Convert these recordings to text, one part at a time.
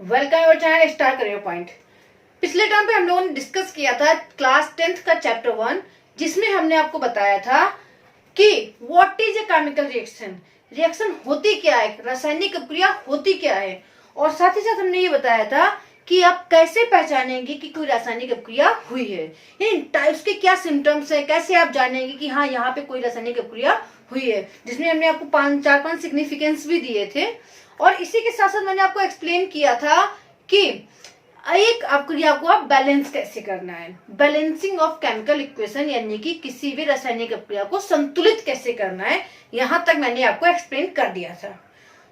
Welcome your channel star career point. पिछले term पे हम लोगों ने डिस्कस किया था क्लास 10th का चैप्टर 1, जिसमें हमने आपको बताया था कि what is a chemical reaction, reaction होती क्या है, रासायनिक अभिक्रिया होती क्या है, और साथ ही साथ हमने ये बताया था कि आप कैसे पहचानेंगे कि कोई रासायनिक अभिक्रिया हुई है, यानी टाइप्स के क्या सिम्टम्स है, कैसे आप जानेंगे कि हाँ यहाँ पे कोई रासायनिक अभिक्रिया हुई है, जिसमें हमने आपको 4-5 सिग्निफिकेंस भी दिए थे। और इसी के साथ साथ मैंने आपको एक्सप्लेन किया था कि एक अभिक्रिया को आप बैलेंस कैसे करना है, बैलेंसिंग ऑफ केमिकल इक्वेशन, यानी कि किसी भी रासायनिक अभिक्रिया को संतुलित कैसे करना है, यहां तक मैंने आपको एक्सप्लेन कर दिया था।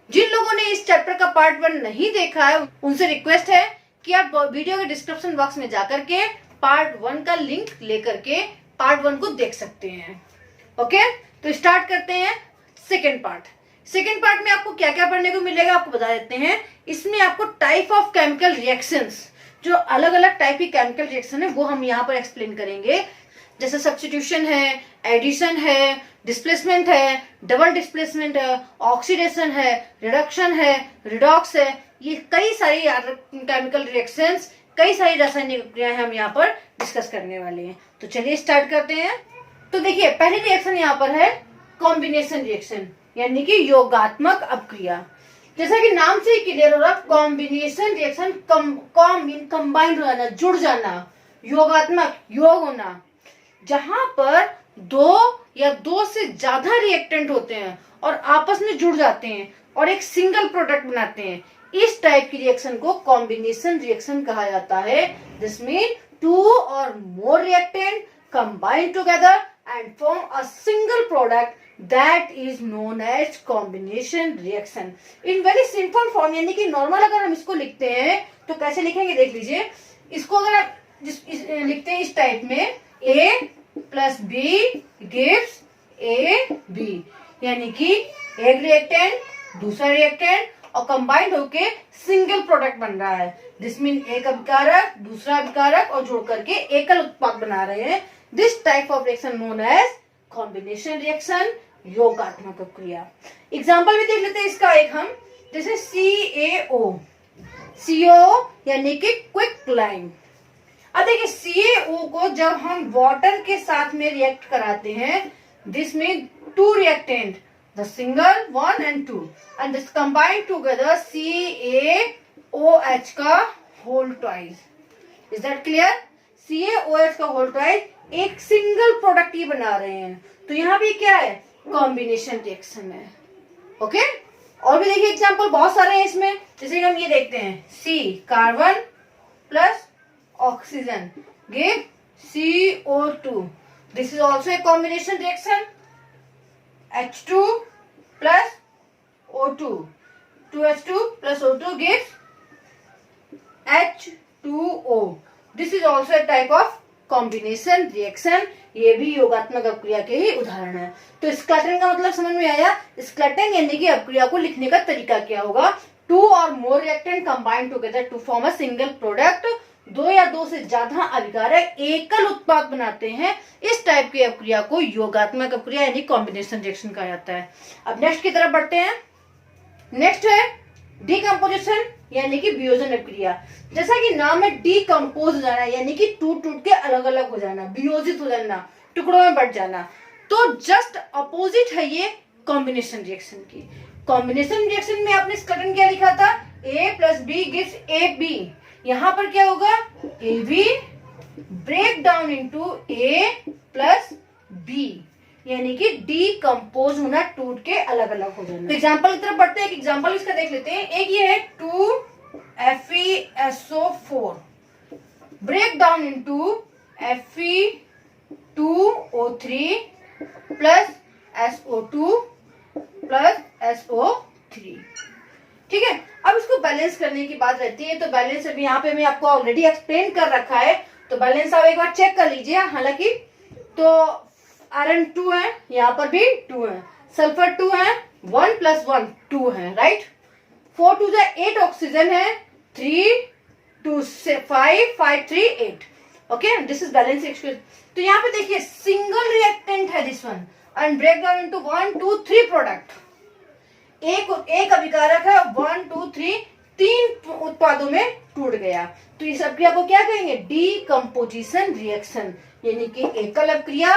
जिन लोगों ने इस चैप्टर का पार्ट 1 नहीं देखा है उनसे रिक्वेस्ट है कि आप वीडियो के डिस्क्रिप्शन बॉक्स में जाकर के पार्ट 1 का लिंक लेकर के पार्ट 1 को देख सकते हैं। ओके, तो स्टार्ट करते हैं सेकेंड पार्ट। सेकेंड पार्ट में आपको क्या क्या पढ़ने को मिलेगा आपको बता देते हैं। इसमें आपको टाइप ऑफ केमिकल रिएक्शंस, जो अलग अलग टाइप की केमिकल रिएक्शन है वो हम यहाँ पर एक्सप्लेन करेंगे। जैसे सब्स्टिट्यूशन है, एडिशन है, डिस्प्लेसमेंट है, डबल डिस्प्लेसमेंट है, ऑक्सीडेशन है, रिडक्शन है, रिडॉक्स है, ये कई सारी केमिकल रिएक्शंस, कई सारी रासायनिक अभिक्रियाएं हम यहाँ पर डिस्कस करने वाले हैं। तो चलिए स्टार्ट करते हैं। तो देखिए पहली रिएक्शन यहाँ पर है कॉम्बिनेशन रिएक्शन, यानी कि योगात्मक अभिक्रिया। जैसा कि नाम से ही क्लियर हो रहा, कॉम्बिनेशन रिएक्शन, कंबाइंड हो जाना, जुड़ जाना, योगात्मक, योग होना, जहां पर दो या दो से ज्यादा रिएक्टेंट होते हैं और आपस में जुड़ जाते हैं और एक सिंगल प्रोडक्ट बनाते हैं, इस टाइप की रिएक्शन को कॉम्बिनेशन रिएक्शन कहा जाता है। जिसमें 2 or more reactant combine together and form a single product that is known as combination reaction in very simple form। यानी कि नॉर्मल अगर हम इसको लिखते हैं तो कैसे लिखेंगे देख लीजिए। इसको अगर आप लिखते हैं इस टाइप में, A plus B gives AB, यानी कि एक रिएक्टेंट दूसरा रिएक्टेंट और कंबाइंड होके सिंगल प्रोडक्ट बन रहा है, जिसमें एक अभिकारक दूसरा अभिकारक और जोड़ करके एकल उत्पाद बना रहे हैं। This type of reaction known as combination reaction, योगात्मक अभिक्रिया। एग्जाम्पल भी देख लेते हैं इसका एक हम, जैसे CaO यानी कि क्विक लाइम। अब देखिए CaO को जब हम वाटर के साथ में रिएक्ट कराते हैं, this mean 2 reactant, the single 1 and 2 and this combined together CaOH का whole twice. Is that clear? CaOH का होल ट्वाइस एक सिंगल प्रोडक्ट ही बना रहे हैं, तो यहाँ भी क्या है, कॉम्बिनेशन रिएक्शन है। ओके, और भी देखिए एग्जांपल बहुत सारे हैं इसमें। जैसे हम ये देखते हैं, C carbon plus oxygen give CO2, this is also a combination reaction. H2 plus O2, 2H2 plus O2 gives H2O, this is also a type of combination reaction. ये भी योगात्मक अभिक्रिया के ही उदाहरण है। तो स्क्लैटरिंग का मतलब समझ में आया। स्क्लैटरिंग यानी कि अभिक्रिया को लिखने का तरीका क्या होगा, 2 or more reactant combine together to form a single product, 2 या 2 से ज्यादा अभिकारक एकल उत्पाद बनाते हैं। इस टाइप की अभिक्रिया को योगात्मक अभिक्रिया यानी कॉम्बिनेशन रिएक्शन कहा जाता है। अब नेक्स्ट की तरफ बढ़ते हैं। नेक्स्ट है डिकम्पोजिशन यानी कि वियोजन अभिक्रिया। जैसा कि नाम है डिकम्पोज हो जाना, यानी कि टूट टूट के अलग अलग हो जाना, वियोजित हो जाना, टुकड़ों में बट जाना। तो जस्ट अपोजिट है ये कॉम्बिनेशन रिएक्शन की। कॉम्बिनेशन रिएक्शन में आपने स्क्लैटरिंग क्या लिखा था, A plus B gives AB। यहां पर क्या होगा, AB break down into A plus B, यानी कि डीकम्पोज होना, टूट के अलग अलग हो जाना। एग्जाम्पल की तरफ बढ़ते हैं। एक एग्जाम्पल इसका देख लेते हैं। एक ये है 2FeSO4 break down into Fe2O3 plus SO2 plus SO3। ठीक है, अब इसको बैलेंस करने की बात रहती है। तो बैलेंस अभी यहाँ पे मैं आपको ऑलरेडी एक्सप्लेन कर रखा है, तो बैलेंस आप एक बार चेक कर लीजिए। हालांकि तो आयरन 2 है, यहाँ पर भी 2 है, सल्फर 2 है, 1 + 1 2 है, राइट। 4 2 8 ऑक्सीजन है, 3 2 5 5 3 8। Okay, this is balance equation. तो यहाँ पे देखिए सिंगल रिएक्टेंट है this one and break down into 1 2 3 product. एक अभिकारक है, 1 2 3 3 उत्पादों में टूट गया। तो इस अभिक्रिया को क्या कहेंगे? डीकम्पोजिशन रिएक्शन, यानी कि एकल अभिक्रिया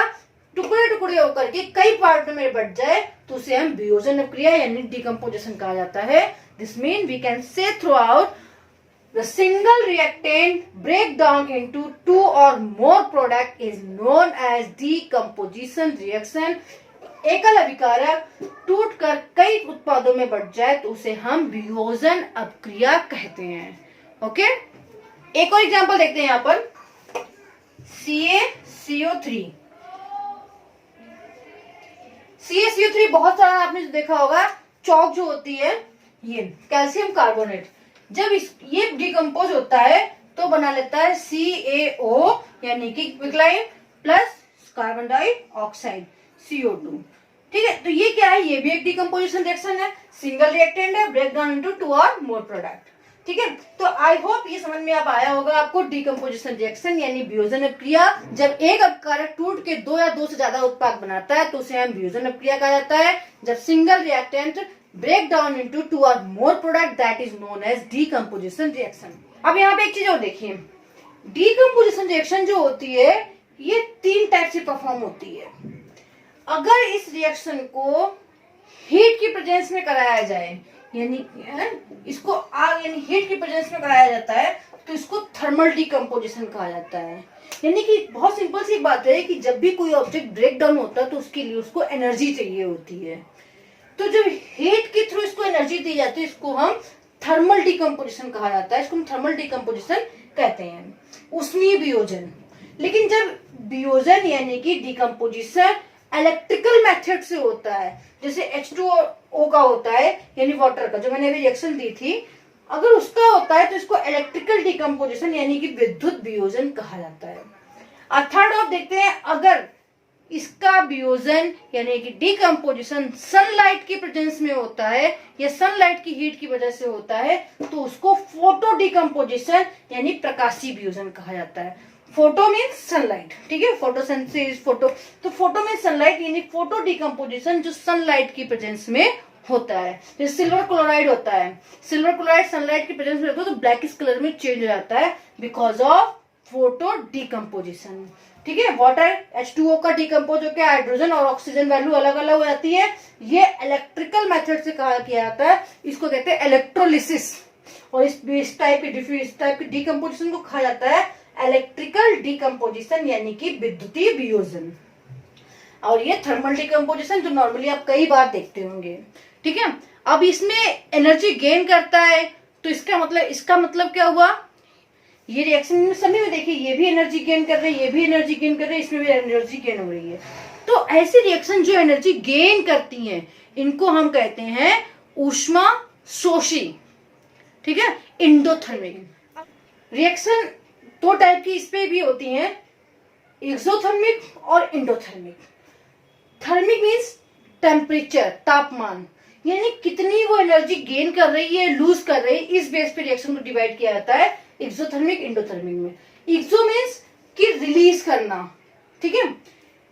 टुकड़े टुकड़े होकर के कई पार्टों में बट जाए तो उसे हम वियोजन अभिक्रिया यानी डीकम्पोजिशन कहा जाता है। This mean we can say throughout the single reactant break down into 2 or more product is known as decomposition reaction। एकल अभिकारक टूटकर कई उत्पादों में बट जाए तो उसे हम वियोजन अभिक्रिया कहते हैं। ओके, एक और एग्जांपल देखते हैं यहाँ पर CaCO3। CaCO3 बहुत सारा आपने देखा होगा, चौक जो होती है ये कैल्शियम कार्बोनेट, जब ये डिकम्पोज होता है तो बना लेता है CaO यानी कि क्विकलाइन प्लस कार्बन डाइऑक्साइड CO2। ठीक है, तो ये क्या है? ये भी एक डिकम्पोजिशन रिएक्शन है, सिंगल रिएक्टेंट है, break down into 2 or more product. ठीक है, तो आई होप ये समझ में आप आया होगा आपको डिकम्पोजिशन रिएक्शन यानी वियोजन अभिक्रिया। जब एक अभिकारक टूट के 2 या 2 से ज्यादा उत्पाद बनाता है तो उसे हम वियोजन अभिक्रिया कहा जाता है। जब single reactant break down into 2 or more product, that is known as decomposition reaction। अब यहाँ पे एक चीज और देखिए, decomposition reaction जो होती है ये 3 टाइप से परफॉर्म होती है। अगर इस रिएक्शन को हीट की प्रेजेंस में कराया जाए, यानी इसको आग यानी हीट की प्रेजेंस में कराया जाता है तो इसको थर्मल डिकम्पोजिशन कहा जाता है। यानी कि बहुत सिंपल सी बात है कि जब भी कोई ऑब्जेक्ट ब्रेक डाउन होता है तो उसके लिए उसको एनर्जी चाहिए होती है, तो जब हीट के थ्रू इसको एनर्जी दी जाती है इसको हम थर्मल डिकम्पोजिशन कहा जाता है। इसको हम थर्मल डिकम्पोजिशन कहते हैं, ऊष्मीय वियोजन। लेकिन जब वियोजन यानी कि डिकम्पोजिशन इलेक्ट्रिकल मेथड से होता है, जैसे H2O का होता है यानी वाटर का, जो मैंने अभी रिएक्शन दी थी, अगर उसका होता है तो इसको इलेक्ट्रिकल डिकम्पोजिशन यानी कि विद्युत वियोजन कहा जाता है। और थर्ड आप देखते हैं, अगर इसका वियोजन यानी कि डिकम्पोजिशन सनलाइट की प्रेजेंस में होता है या सनलाइट की हीट की वजह से होता है तो उसको फोटो डिकम्पोजिशन यानी प्रकाशीय वियोजन कहा जाता है। फोटो मीन्स सनलाइट, ठीक है, फोटोसिंथेसिस फोटो, तो फोटो मीन्स सनलाइट यानी फोटो डिकम्पोजिशन जो सनलाइट की प्रेजेंस में होता है। जैसे सिल्वर क्लोराइड होता है, सिल्वर क्लोराइड सनलाइट की प्रेजेंस में होता है तो ब्लैकिश कलर में चेंज हो जाता है बिकॉज ऑफ फोटो डिकम्पोजिशन। ठीक है, वाटर H2O का डिकम्पोज होकर हाइड्रोजन और ऑक्सीजन वैल्यू अलग अलग हो जाती है। ये इलेक्ट्रिकल मेथड से कहा किया जाता है, इसको कहते हैं इलेक्ट्रोलिसिस। और इस टाइप की डिकम्पोजिशन को कहा जाता है इलेक्ट्रिकल डिकम्पोजिशन यानी कि विद्युतीय वियोजन। और ये थर्मल डिकम्पोजिशन जो नॉर्मली आप कई बार देखते होंगे। ठीक है, अब इसमें एनर्जी गेन करता है तो इसका मतलब क्या हुआ? ये रिएक्शन में सभी में देखिए, ये भी एनर्जी गेन कर रहे हैं, ये भी एनर्जी गेन कर रहे हैं, इसमें भी एनर्जी गेन हो रही है। तो ऐसी रिएक्शन जो एनर्जी गेन करती हैं इनको हम कहते हैं ऊष्मा शोषी। ठीक है, इंडोथर्मिक रिएक्शन 2 टाइप की इस पे भी होती हैं, एक्सोथर्मिक और इंडोथर्मिक। थर्मिक मीन्स टेम्परेचर, तापमान, यानी कितनी वो एनर्जी गेन कर रही है, लूज कर रही है, इस बेस पे रिएक्शन को डिवाइड किया जाता है एक्सोथर्मिक इंडोथर्मिक में। एक्सो मीन्स कि रिलीज करना, ठीक है,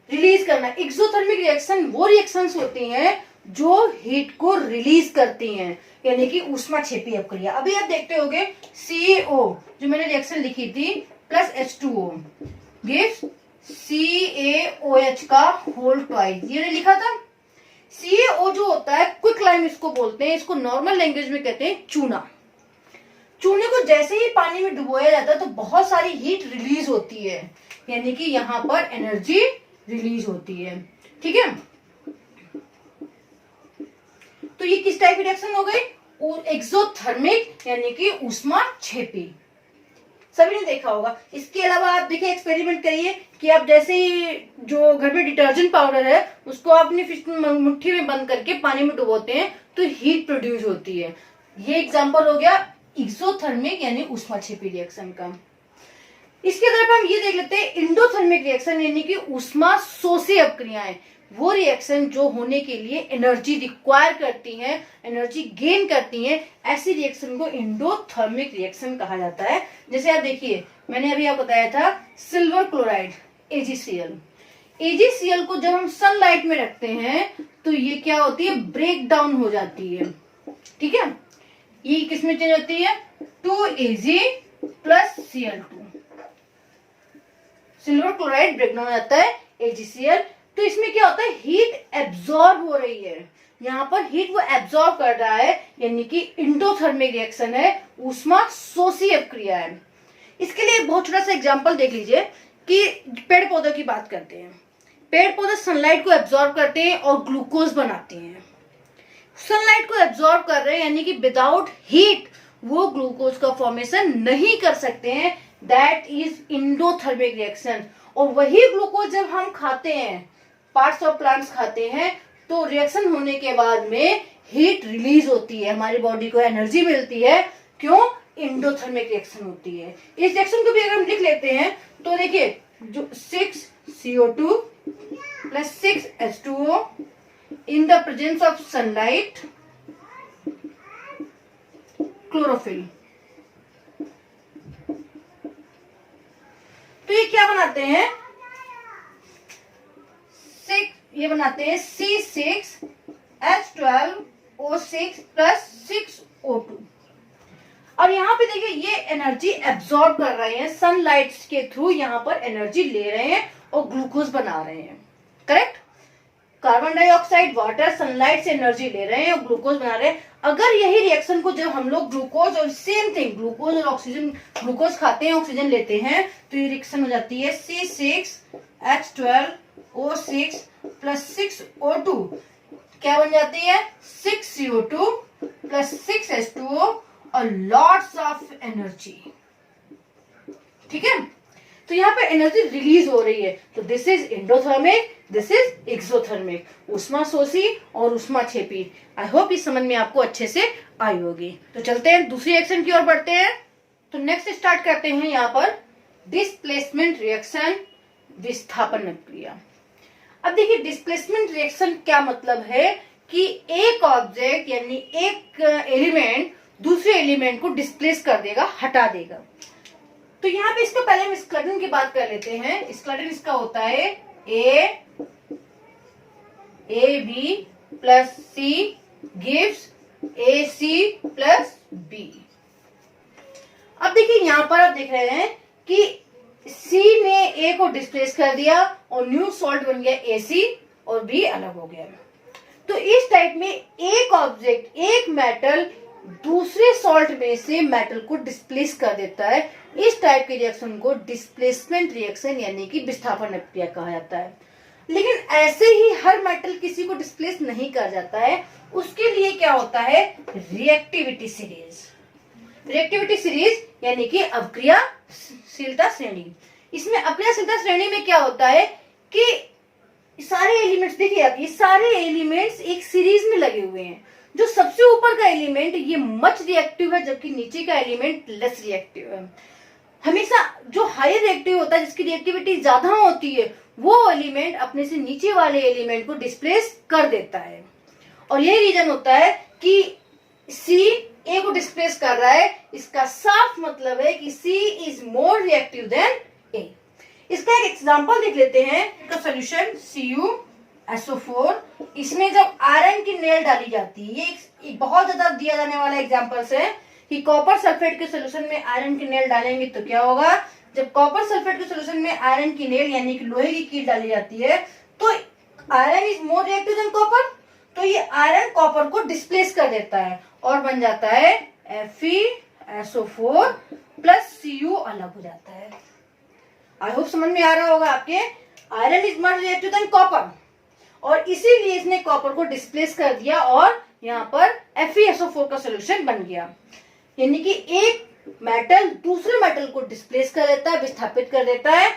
रिलीज करना। एक्सोथर्मिक रिएक्शन वो रिएक्शंस होती हैं जो हीट को रिलीज करती हैं, यानी कि ऊष्माक्षेपी अभिक्रिया। अभी आप देखते होंगे CaO जो मैंने रिएक्शन लिखी थी प्लस H2O गिव्स CaOH का होल ट्वाइस, ये लिखा था। CaO जो होता है क्विक लाइम इसको बोलते हैं, इसको नॉर्मल लैंग्वेज में कहते हैं चूना। चूने को जैसे ही पानी में डुबोया जाता है तो बहुत सारी हीट रिलीज होती है, यानी कि यहाँ पर एनर्जी रिलीज होती है। ठीक है, तो ये किस टाइप की रिएक्शन हो गई? एक्सोथर्मिक यानी कि ऊष्माक्षेपी। सभी ने देखा होगा। इसके अलावा आप देखिए, एक्सपेरिमेंट करिए कि आप जैसे ही जो घर में डिटर्जेंट पाउडर है उसको अपनी मुट्ठी में बंद करके पानी में डुबोते हैं तो हीट प्रोड्यूस होती है। ये एग्जांपल हो गया एक्सोथर्मिक यानी ऊष्माक्षेपी रिएक्शन का। इसके तरफ हम ये देख लेते हैं इंडोथर्मिक रिएक्शन यानी कि ऊष्मा शोषी अभिक्रियाएं। वो रिएक्शन जो होने के लिए एनर्जी रिक्वायर करती हैं, एनर्जी गेन करती हैं, ऐसी रिएक्शन को इंडोथर्मिक रिएक्शन कहा जाता है। जैसे आप देखिए, मैंने अभी आपको बताया था सिल्वर क्लोराइड AgCl को जब हम सनलाइट में रखते हैं तो ये क्या होती है? ब्रेक डाउन हो जाती है। ठीक है, ई किस में चेंज होती है, 2Ag plus Cl2, silver chloride breakdown हो जाता है AgCl। तो इसमें क्या होता है, हीट एब्जॉर्ब हो रही है, यहाँ पर हीट वो एब्जॉर्ब कर रहा है, यानी कि इंडोथर्मिक रिएक्शन है, ऊष्मा शोषी अभिक्रिया है। इसके लिए बहुत छोटा सा एग्जांपल देख लीजिए कि पेड़ पौधों की बात करते हैं। पेड़ पौधे सनलाइट को एब्जॉर्ब करते हैं और ग्लूकोज बनाते हैं। सनलाइट को एब्जॉर्ब कर रहे हैं, यानी कि विदाउट हीट वो ग्लूकोज का फॉर्मेशन नहीं कर सकते हैं, दैट इज इंडोथर्मिक रिएक्शन। और वही ग्लूकोज जब हम खाते हैं, पार्ट्स ऑफ प्लांट्स खाते हैं, तो रिएक्शन होने के बाद में हीट रिलीज होती है, हमारी बॉडी को एनर्जी मिलती है। क्यों? इंडोथर्मिक रिएक्शन होती है। इस रिएक्शन को भी अगर हम लिख लेते हैं तो देखिए, जो 6CO2 plus 6H2O in the presence of sunlight, chlorophyll, तो ये क्या बनाते हैं, ये बनाते हैं C6H12O6 प्लस 6O2। और यहाँ पे देखिए ये एनर्जी एब्जॉर्ब कर रहे हैं, सनलाइट के थ्रू यहाँ पर एनर्जी ले रहे हैं और ग्लूकोज बना रहे हैं। Correct? Carbon dioxide, water, sunlight से एनर्जी ले रहे हैं और ग्लूकोज बना रहे हैं। अगर यही रिएक्शन को जब हम लोग ग्लूकोज और सेम थिंग, ग्लूकोज और ऑक्सीजन, ग्लूकोज खाते हैं, ऑक्सीजन लेते हैं, तो ये रिएक्शन हो जाती है C6H12O6 प्लस 6O2, क्या बन जाती है, 6CO2 प्लस 6H2O और लॉट्स ऑफ एनर्जी। ठीक है, तो यहाँ पे एनर्जी रिलीज हो रही है। तो this is endothermic, this is exothermic, ऊष्मा शोषी और ऊष्मा छेपी। आई होप इस समझ में आपको अच्छे से आई होगी। तो चलते हैं दूसरी रिएक्शन की ओर बढ़ते हैं। तो नेक्स्ट स्टार्ट करते हैं यहाँ पर डिस्प्लेसमेंट रिएक्शन, विस्थापन अभिक्रिया। अब देखिए डिस्प्लेसमेंट रिएक्शन क्या मतलब है कि एक ऑब्जेक्ट यानी एक एलिमेंट दूसरे एलिमेंट को डिस्प्लेस कर देगा, हटा देगा। तो यहाँ पे इसको पहले हम स्क्लटन की बात कर लेते हैं। स्क्लटन इसका होता है AB plus C gives AC plus B। अब देखिए यहाँ पर आप देख रहे हैं कि C ने A को डिस्प्लेस कर दिया और न्यू सॉल्ट बन गया AC और B अलग हो गया। तो इस टाइप में एक ऑब्जेक्ट, एक मेटल दूसरे सॉल्ट में से मेटल को डिस्प्लेस कर देता है। इस टाइप के रिएक्शन को डिस्प्लेसमेंट रिएक्शन यानी कि विस्थापन अभिक्रिया कहा जाता है। लेकिन ऐसे ही हर मेटल किसी को डिस्प्लेस नहीं कर जाता है, उसके लिए क्या होता है, रिएक्टिविटी सीरीज। रिएक्टिविटी सीरीज यानी कि अभिक्रियाशीलता श्रेणी। इसमें अभिक्रियाशीलता श्रेणी में क्या होता है कि सारे एलिमेंट्स, देखिए आप, ये सारे एलिमेंट्स एक सीरीज में लगे हुए हैं। जो सबसे ऊपर का एलिमेंट ये मच रिएक्टिव है, जबकि नीचे का एलिमेंट लेस रिएक्टिव है। हमेशा जो हायर रिएक्टिव होता है, जिसकी रिएक्टिविटी ज्यादा होती है, वो एलिमेंट अपने से नीचे वाले एलिमेंट को डिस्प्लेस कर देता है। और यही रीजन होता है कि C A को डिस्प्लेस कर रहा है। इसका साफ मतलब है कि C is more reactive than A। इसका एक एग्जांपल देख लेते हैं। इसका सोल्यूशन CuSO4, इसमें जब आयरन की नेल डाली जाती है, ये बहुत ज्यादा दिया जाने वाला एग्जांपल्स है कि कॉपर सल्फेट के सोल्यूशन में आयरन की नेल डालेंगे तो क्या होगा। जब कॉपर सल्फेट के सोल्यूशन में आयरन की नेल यानी कि लोहे की कील डाली जाती है, तो iron is more reactive than copper, तो ये आयरन कॉपर को डिस्प्लेस कर देता है और बन जाता है FeSO4 प्लस Cu अलग हो जाता है। आई होप समझ में आ रहा होगा आपके। Iron is more reactive than copper और इसीलिए इसने कॉपर को डिस्प्लेस कर दिया और यहाँ पर FeSO4 का सोल्यूशन बन गया। यानी कि एक मेटल दूसरे मेटल को डिस्प्लेस कर देता है, विस्थापित कर देता है।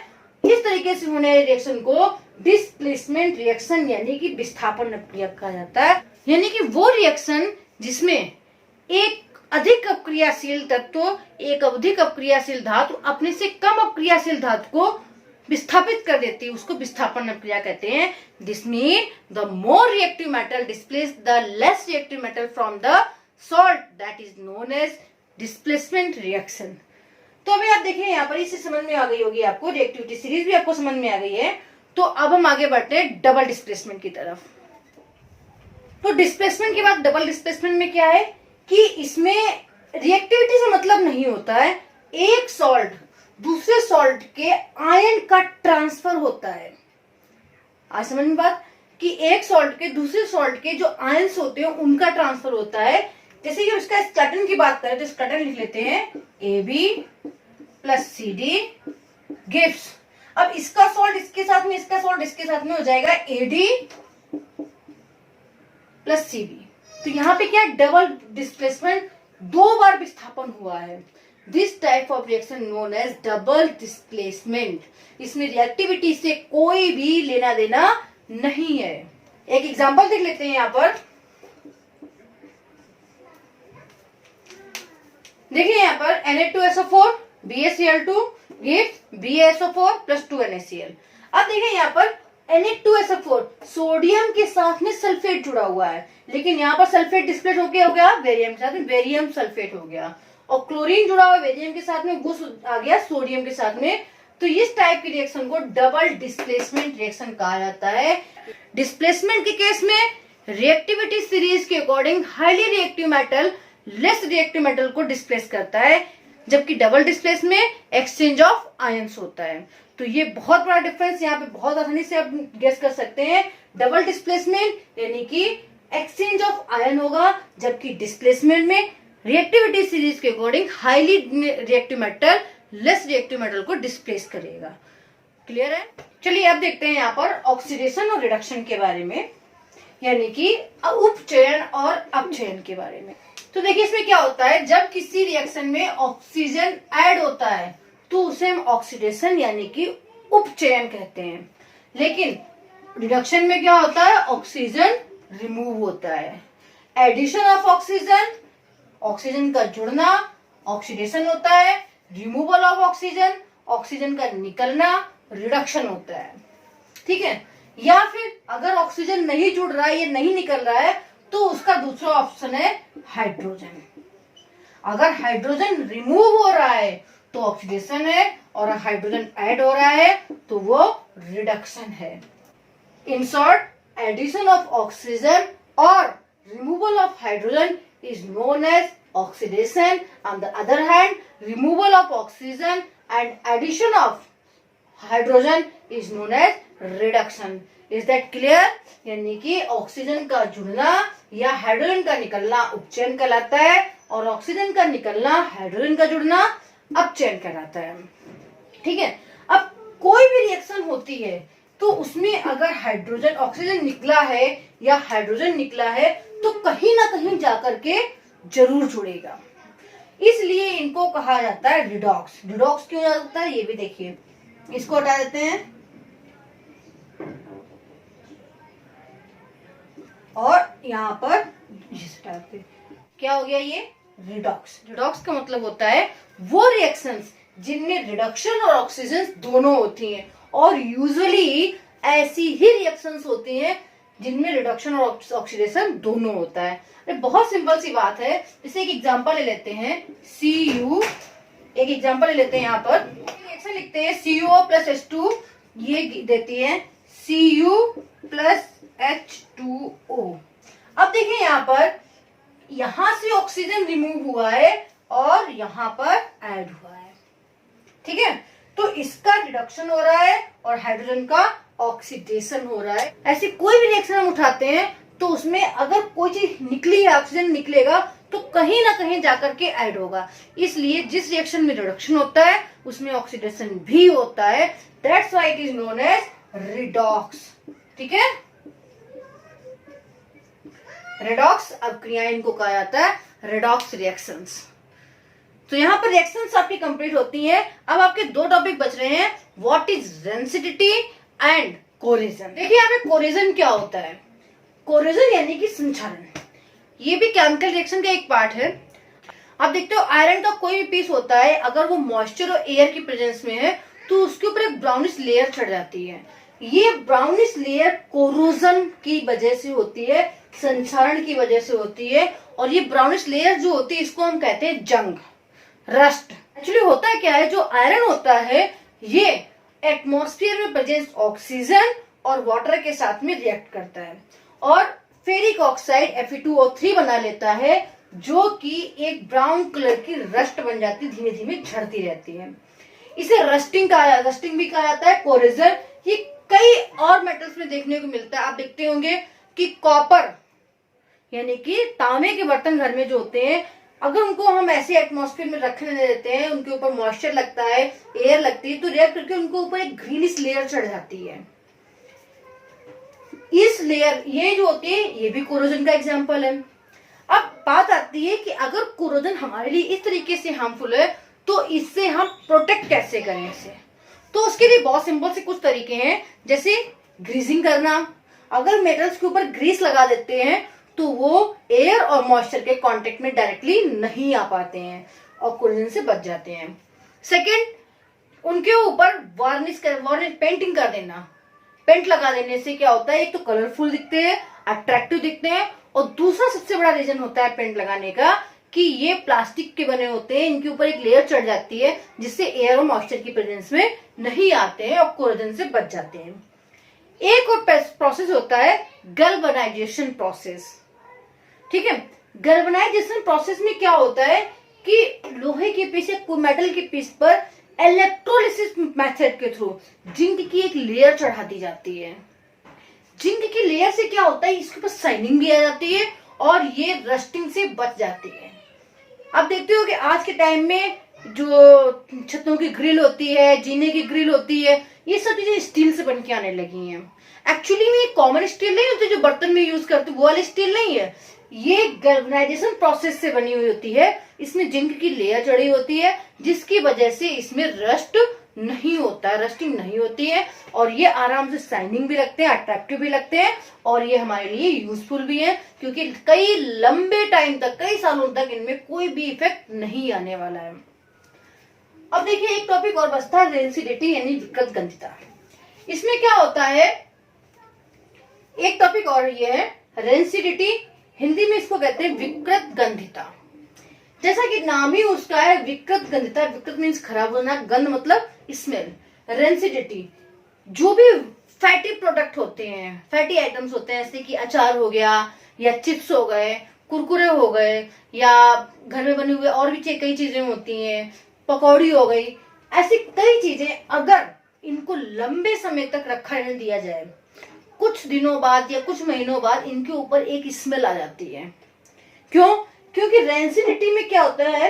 इस तरीके से होने वाले रिएक्शन को डिस्प्लेसमेंट रिएक्शन यानी कि विस्थापन अभिक्रिया कहा जाता है। यानी कि वो रिएक्शन जिसमें एक अधिक अपक्रियाशील तत्व, एक अधिक अपक्रियाशील धातु अपने से कम अपक्रियाशील धातु को विस्थापित कर देती है, उसको विस्थापन अभिक्रिया कहते हैं। This mean the more reactive metal displace the less reactive metal from the salt, that is known as displacement reaction. तो अभी आप देखिए यहाँ पर इसे समझ में आ गई होगी आपको, रिएक्टिविटी सीरीज भी आपको समझ में आ गई है। तो अब हम आगे बढ़ते हैं डबल डिस्प्लेसमेंट की तरफ। तो डिस्प्लेसमेंट के बाद डबल डिस्प्लेसमेंट में क्या है कि इसमें रिएक्टिविटी से मतलब नहीं होता है, एक सॉल्ट दूसरे सॉल्ट के आयन का ट्रांसफर होता है। आज समझ में बात, कि एक सॉल्ट के दूसरे सॉल्ट के जो आयंस होते हैं उनका ट्रांसफर होता है। जैसे कि इसका स्कैटर्न की बात करें तो स्कैटर्न लिख लेते हैं AB प्लस CD गिव्स, अब इसका सॉल्ट इसके साथ में, इसका सॉल्ट इसके साथ में हो जाएगा AD प्लस CD। तो यहाँ पे क्या डबल डिस्प्लेसमेंट, दो बार विस्थापन हुआ है। This type of reaction known as double displacement. इसमें रिएक्टिविटी से कोई भी लेना देना नहीं है। एक एग्जांपल देख लेते हैं यहाँ पर, देखिए यहाँ पर Na2SO4 BaCl2 gives BaSO4 plus 2NaCl। अब देखिए यहाँ पर Na2SO4 सोडियम के साथ में सल्फेट जुड़ा हुआ है, लेकिन यहाँ पर सल्फेट डिस्प्लेस हो गया बेरियम के साथ में, बेरियम सल्फेट हो गया, और क्लोरीन जुड़ा हुआ बेरियम के साथ में, गुस आ गया सोडियम के साथ में। तो इस टाइप की रिएक्शन को डबल डिस्प्लेसमेंट रिएक्शन कहा जाता है। डिस्प्लेसमेंट के केस में रिएक्टिविटी सीरीज के according highly reactive metal less reactive metal को डिस्प्लेस करता है, जबकि डबल डिस्प्लेस में एक्सचेंज ऑफ आयंस होता है। तो ये बहुत बड़ा डिफरेंस यहाँ पे बहुत आसानी से आप गेस कर सकते हैं। डबल डिस्प्लेसमेंट यानी कि एक्सचेंज ऑफ आयन होगा, जबकि डिस्प्लेसमेंट में रिएक्टिविटी सीरीज के according highly reactive metal less reactive metal को डिस्प्लेस करेगा। क्लियर है? चलिए अब देखते हैं यहाँ पर ऑक्सीडेशन और रिडक्शन के बारे में, यानी कि उपचयन और अपचयन के बारे में। तो देखिए इसमें क्या होता है, जब किसी रिएक्शन में ऑक्सीजन ऐड होता है तो उसे हम ऑक्सीडेशन यानी कि उपचयन कहते हैं, लेकिन रिडक्शन में क्या होता है, ऑक्सीजन रिमूव होता है। एडिशन ऑफ ऑक्सीजन, ऑक्सीजन का जुड़ना ऑक्सीडेशन होता है, रिमूवल ऑफ ऑक्सीजन, ऑक्सीजन का निकलना रिडक्शन होता है। ठीक है, या फिर अगर ऑक्सीजन नहीं जुड़ रहा है, ये नहीं निकल रहा है, तो उसका दूसरा ऑप्शन है हाइड्रोजन। अगर हाइड्रोजन रिमूव हो रहा है तो ऑक्सीडेशन है, और हाइड्रोजन ऐड हो रहा है तो वो रिडक्शन है। In short, addition of oxygen और removal of hydrogen is known as oxidation. On the other hand, removal of oxygen and addition of hydrogen is known as reduction. Is that clear? यानी कि oxygen का जुड़ना या hydrogen का निकलना उपचयन कहलाता है, और ऑक्सीजन का निकलना हाइड्रोजन का जुड़ना अपचयन कहलाता है। ठीक है, अब कोई भी रिएक्शन होती है तो उसमें अगर हाइड्रोजन ऑक्सीजन निकला है या हाइड्रोजन निकला है तो कहीं ना कहीं जाकर के जरूर जुड़ेगा, इसलिए इनको कहा जाता है रिडॉक्स। रिडॉक्स क्यों जाता है ये भी देखिए, इसको हटा देते हैं और यहाँ पर हटाते हैं। क्या हो गया ये रिडॉक्स। रिडॉक्स का मतलब होता है वो रिएक्शंस जिनमें रिडक्शन और ऑक्सीजन दोनों होती हैं, और यूजुअली ऐसी ही रिएक्शंस होती हैं जिनमें रिडक्शन और ऑक्सीडेशन दोनों होता है। अरे बहुत सिंपल सी बात है, जैसे एक एग्जांपल ले लेते हैं Cu, एक एग्जांपल ले लेते हैं, यहाँ पर रिएक्शन लिखते हैं CuO प्लस H2, ये देती है Cu प्लस H2O। अब देखिए यहाँ पर, यहाँ से ऑक्सीजन रिमूव हुआ है और यहाँ पर ऐड हुआ है। ठीक है, तो इसका रिडक्शन हो रहा है और हाइड्रोजन का ऑक्सीडेशन हो रहा है। ऐसे कोई भी रिएक्शन हम उठाते हैं तो उसमें अगर कोई चीज निकली है, ऑक्सीजन निकलेगा, तो कहीं ना कहीं जाकर के ऐड होगा। इसलिए जिस रिएक्शन में रिडक्शन होता है उसमें ऑक्सीडेशन भी होता है। That's why it is known as redox. ठीक है, रिडॉक्स अभिक्रियाएं इनको कहा जाता है रिडॉक्स रिएक्शंस। तो यहाँ पर रिएक्शंस आपकी कंप्लीट होती हैं। अब आपके दो टॉपिक बच रहे हैं, व्हाट इज रेंसिडिटी एंड कोरेजन। देखिए यहाँ पे कोरेजन क्या होता है। कोरेजन यानी कि संक्षारण, ये भी केमिकल रिएक्शन का एक पार्ट है। आप देखते हो आयरन का कोई भी पीस होता है, अगर वो मॉइस्चर और एयर की प्रेजेंस में है तो उसके ऊपर एक ब्राउनिश लेयर चढ़ जाती है। ये ब्राउनिश लेयर कोरोजन की वजह से होती है, संक्षारण की वजह से होती है, और ये ब्राउनिश लेयर जो होती है इसको हम कहते हैं जंग, रस्ट। एक्चुअली होता क्या है, जो आयरन होता है ये एटमॉस्फेयर में प्रेजेंट ऑक्सीजन और वाटर के साथ में रिएक्ट करता है और फेरिक ऑक्साइड Fe2O3 बना लेता है, जो कि एक ब्राउन कलर की रस्ट बन जाती है, धीमे धीमे झड़ती रहती है। इसे रस्टिंग भी कहा जाता है, कोरोजन। ये कई और मेटल्स में देखने को मिलता है। आप देखते होंगे कि कॉपर यानी कि तांबे के बर्तन घर में जो होते हैं, अगर उनको हम ऐसे एटमॉस्फेयर में रखने देते हैं, उनके ऊपर मॉइस्चर लगता है, एयर लगती है, तो रिएक्ट करके उनको ऊपर एक ग्रीनिश लेयर चढ़ जाती है। इस लेयर ये जो होती है, ये भी कोरोजन का एग्जाम्पल है। अब बात आती है कि अगर कोरोजन हमारे लिए इस तरीके से हार्मफुल है, तो इससे हम प्रोटेक्ट कैसे करें इसे। तो उसके लिए बहुत सिंपल से कुछ तरीके हैं, जैसे ग्रीसिंग करना। अगर मेटल्स के ऊपर ग्रीस लगा देते हैं तो वो एयर और मॉइस्चर के कांटेक्ट में डायरेक्टली नहीं आ पाते हैं और कोरोजन से बच जाते हैं। सेकेंड, उनके ऊपर वार्निश पेंटिंग कर देना। पेंट लगा देने से क्या होता है, एक तो कलरफुल दिखते हैं, अट्रैक्टिव दिखते हैं, और दूसरा सबसे बड़ा रीजन होता है पेंट लगाने का कि ये प्लास्टिक के बने होते हैं, इनके ऊपर एक लेयर चढ़ जाती है जिससे एयर और मॉइस्चर की प्रेजेंस में नहीं आते हैं और कोरोजन से बच जाते हैं। एक और प्रोसेस होता है गैल्वेनाइजेशन प्रोसेस। ठीक है, गैल्वेनाइजेशन प्रोसेस में क्या होता है कि लोहे के पीस या मेटल के पीस पर इलेक्ट्रोलिसिस मेथड के थ्रू जिंक की एक लेयर चढ़ा दी जाती है। जिंक की लेयर से क्या होता है, इसके ऊपर शाइनिंग भी आ जाती है और ये रस्टिंग से बच जाती है। आप देखते हो कि आज के टाइम में जो छतों की ग्रिल होती है, जीने की ग्रिल होती है, ये सब चीजें स्टील से बन के आने लगी हैं। एक्चुअली में कॉमन स्टील नहीं होती जो बर्तन में यूज करते, वो वाली स्टील नहीं है, ये गैल्वेनाइजेशन प्रोसेस से बनी हुई होती है। इसमें जिंक की लेयर चढ़ी होती है जिसकी वजह से इसमें रस्ट नहीं होता, रस्टिंग नहीं होती है, और ये आराम से शाइनिंग भी लगते हैं, अट्रैक्टिव भी लगते हैं, और ये हमारे लिए यूजफुल भी है क्योंकि कई लंबे टाइम तक, कई सालों तक इनमें कोई भी इफेक्ट नहीं आने वाला है। अब देखिए एक टॉपिक और बचता है, रेंसिडिटी यानी विकृत गंधिता। इसमें क्या होता है, एक टॉपिक और ये है रेंसिडिटी, हिंदी में इसको कहते हैं विकृत गंधिता। जैसा कि नाम ही उसका है विकृत गंधिता, विकृत मीन्स खराब होना, गंध मतलब स्मेल, रेंसिडिटी। जो भी फैटी प्रोडक्ट होते हैं, फैटी आइटम्स होते हैं, जैसे कि अचार हो गया या चिप्स हो गए, कुरकुरे हो गए, या घर में बने हुए और भी कई चीजें होती हैं, पकौड़ी हो गई, ऐसी कई चीजें अगर इनको लंबे समय तक रखा रहने दिया जाए, कुछ दिनों बाद या कुछ महीनों बाद इनके ऊपर एक स्मेल आ जाती है। क्यों? क्योंकि रेंसिडिटी में क्या होता है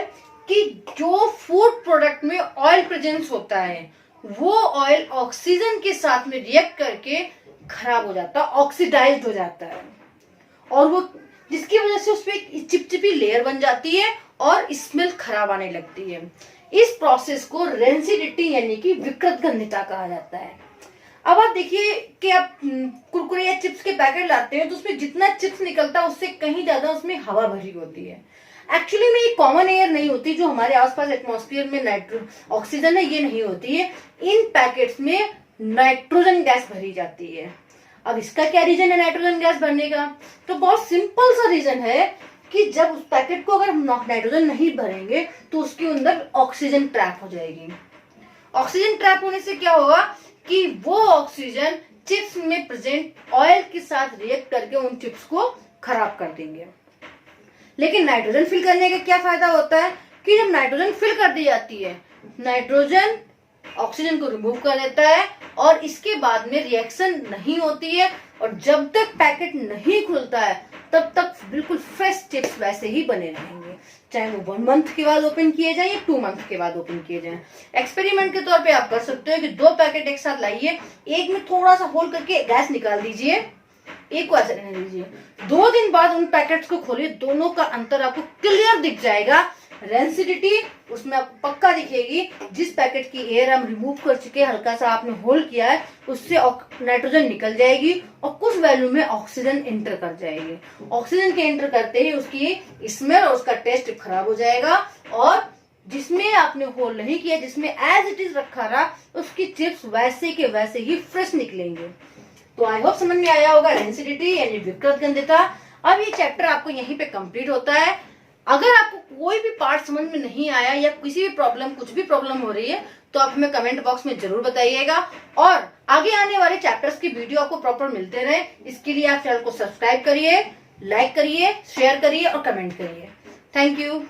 कि जो फूड प्रोडक्ट में ऑयल प्रेजेंस होता है, वो ऑयल ऑक्सीजन के साथ में रिएक्ट करके खराब हो जाता है, ऑक्सीडाइज्ड हो जाता है, और वो जिसकी वजह से उस पर एक चिपचिपी लेयर बन जाती है और स्मेल खराब आने लगती है। इस प्रोसेस को रेंसिडिटी यानी कि विकृत गंधिता कहा जाता है। अब आप देखिए कि आप कुरकुरे या चिप्स के पैकेट लाते हैं तो उसमें जितना चिप्स निकलता है उससे कहीं ज्यादा उसमें हवा भरी होती है। एक्चुअली में ये कॉमन एयर नहीं होती, जो हमारे आसपास एटमॉस्फेयर में ऑक्सीजन है ये नहीं होती है, इन पैकेट्स में नाइट्रोजन गैस भरी जाती है। अब इसका क्या रीजन है नाइट्रोजन गैस भरने का? तो बहुत सिंपल सा रीजन है कि जब उस पैकेट को अगर नाइट्रोजन नहीं भरेंगे तो उसके अंदर ऑक्सीजन ट्रैप हो जाएगी। ऑक्सीजन ट्रैप होने से क्या होगा कि वो ऑक्सीजन चिप्स में प्रेजेंट ऑयल के साथ रिएक्ट करके उन चिप्स को खराब कर देंगे। लेकिन नाइट्रोजन फिल करने का क्या फायदा होता है कि जब नाइट्रोजन फिल कर दी जाती है, नाइट्रोजन ऑक्सीजन को रिमूव कर देता है और इसके बाद में रिएक्शन नहीं होती है, और जब तक पैकेट नहीं खुलता है तब तक बिल्कुल फ्रेश चिप्स वैसे ही बने रहेंगे, चाहे वो 1 मंथ के बाद ओपन किए जाए या 2 मंथ के बाद ओपन किए जाए। एक्सपेरिमेंट के तौर पे आप कर सकते हो कि 2 पैकेट एक साथ लाइए, एक में थोड़ा सा होल करके गैस निकाल दीजिए, एक को ऐसे रहने दीजिए, 2 दिन बाद उन पैकेट्स को खोलिए, दोनों का अंतर आपको क्लियर दिख जाएगा। रेंसिडिटी उसमें आपको पक्का दिखेगी, जिस पैकेट की एयर हम रिमूव कर चुके, हल्का सा आपने होल किया है, उससे नाइट्रोजन निकल जाएगी और कुछ वैल्यू में ऑक्सीजन एंटर कर जाएगी। ऑक्सीजन के एंटर करते ही उसकी स्मेल और उसका टेस्ट खराब हो जाएगा, और जिसमें आपने होल नहीं किया, जिसमें एज इट इज रखा रहा, उसकी चिप्स वैसे के वैसे ही फ्रेश निकलेंगे। तो आई होप समझ में आया होगा रेंसिडिटी यानी विकृत गंधिता। अब ये चैप्टर आपको यहीं पे कंप्लीट होता है। अगर आपको कोई भी पार्ट समझ में नहीं आया या किसी भी प्रॉब्लम, कुछ भी प्रॉब्लम हो रही है, तो आप हमें कमेंट बॉक्स में जरूर बताइएगा, और आगे आने वाले चैप्टर्स की वीडियो आपको प्रॉपर मिलते रहे, इसके लिए आप चैनल को सब्सक्राइब करिए, लाइक करिए, शेयर करिए और कमेंट करिए। Thank you.